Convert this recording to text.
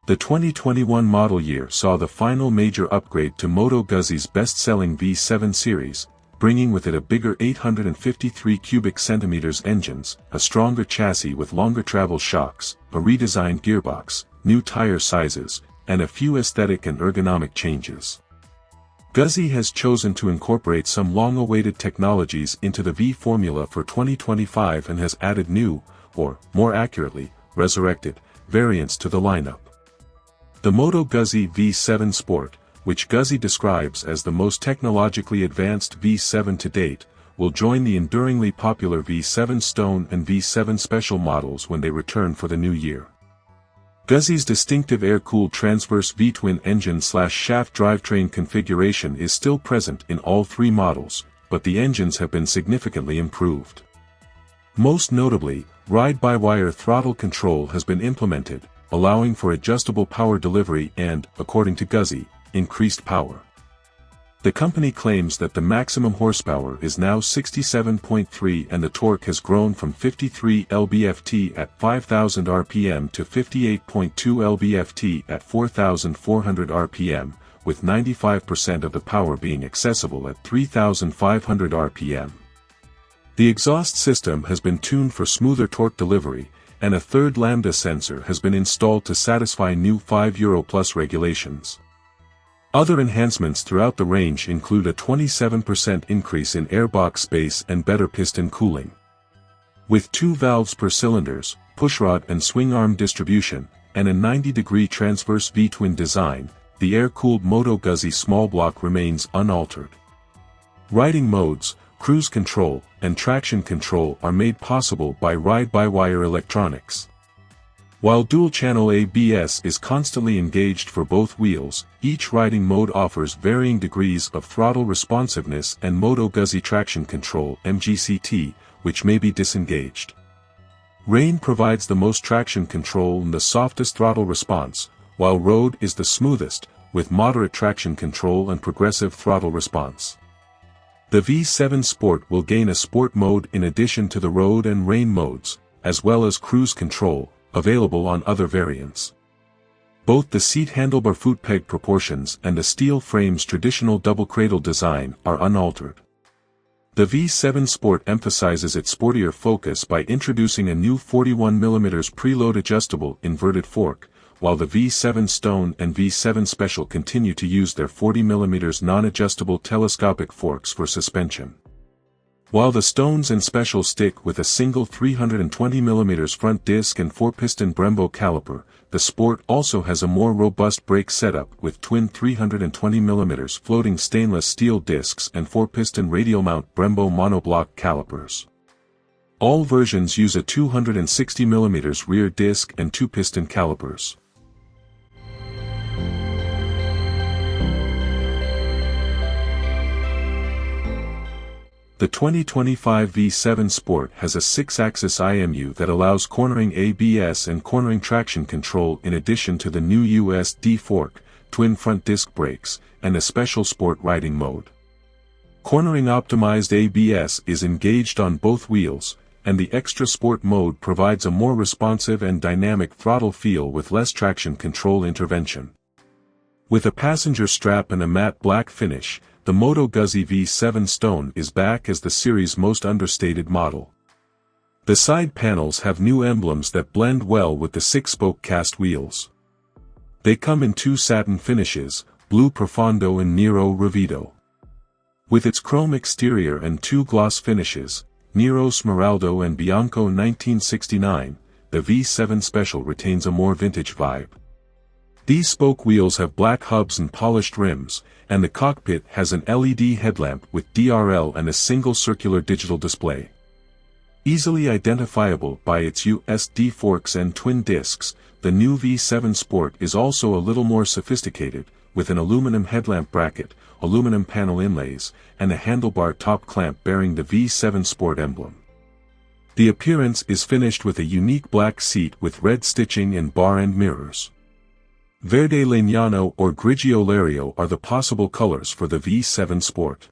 The 2021 model year saw the final major upgrade to Moto Guzzi's best-selling V7 series, bringing with it a bigger 853 cubic centimeters engines, a stronger chassis with longer travel shocks, a redesigned gearbox, new tire sizes, and a few aesthetic and ergonomic changes. Guzzi has chosen to incorporate some long-awaited technologies into the V formula for 2025 and has added new, or, more accurately, resurrected, variants to the lineup. The Moto Guzzi V7 Sport, which Guzzi describes as the most technologically advanced V7 to date, will join the enduringly popular V7 Stone and V7 Special models when they return for the new year. Guzzi's distinctive air-cooled transverse V-twin engine/shaft drivetrain configuration is still present in all three models, but the engines have been significantly improved. Most notably, ride-by-wire throttle control has been implemented, allowing for adjustable power delivery and, according to Guzzi, increased power. The company claims that the maximum horsepower is now 67.3 and the torque has grown from 53 lb-ft at 5,000 rpm to 58.2 lb-ft at 4,400 rpm, with 95% of the power being accessible at 3,500 rpm. The exhaust system has been tuned for smoother torque delivery, and a third lambda sensor has been installed to satisfy new 5 Euro Plus regulations. Other enhancements throughout the range include a 27% increase in airbox space and better piston cooling. With 2 valves per cylinders, pushrod and swing arm distribution, and a 90-degree transverse V-twin design, the air-cooled Moto Guzzi small block remains unaltered. Riding modes, cruise control, and traction control are made possible by ride-by-wire electronics. While dual-channel ABS is constantly engaged for both wheels, each riding mode offers varying degrees of throttle responsiveness and Moto Guzzi traction control (MGCT), which may be disengaged. Rain provides the most traction control and the softest throttle response, while road is the smoothest, with moderate traction control and progressive throttle response. The V7 Sport will gain a sport mode in addition to the road and rain modes, as well as cruise control, available on other variants. Both the seat handlebar foot peg proportions and the steel frame's traditional double cradle design are unaltered. The V7 Sport emphasizes its sportier focus by introducing a new 41mm preload adjustable inverted fork, while the V7 Stone and V7 Special continue to use their 40mm non-adjustable telescopic forks for suspension. While the Stones and Special stick with a single 320mm front disc and 4-piston Brembo caliper, the Sport also has a more robust brake setup with twin 320mm floating stainless steel discs and 4-piston radial mount Brembo monoblock calipers. All versions use a 260mm rear disc and 2-piston calipers. The 2025 V7 Sport has a 6-axis IMU that allows cornering ABS and cornering traction control in addition to the new USD fork, twin front disc brakes, and a special sport riding mode. Cornering optimized ABS is engaged on both wheels, and the extra sport mode provides a more responsive and dynamic throttle feel with less traction control intervention. With a passenger strap and a matte black finish, the Moto Guzzi V7 Stone is back as the series' most understated model. The side panels have new emblems that blend well with the 6-spoke cast wheels. They come in 2 satin finishes, Blue Profondo and Nero Revido. With its chrome exterior and 2 gloss finishes, Nero Smeraldo and Bianco 1969, the V7 Special retains a more vintage vibe. These spoke wheels have black hubs and polished rims, and the cockpit has an LED headlamp with DRL and a single circular digital display. Easily identifiable by its USD forks and twin discs, the new V7 Sport is also a little more sophisticated, with an aluminum headlamp bracket, aluminum panel inlays, and a handlebar top clamp bearing the V7 Sport emblem. The appearance is finished with a unique black seat with red stitching and bar end mirrors. Verde Legnano or Grigio Lario are the possible colors for the V7 Sport.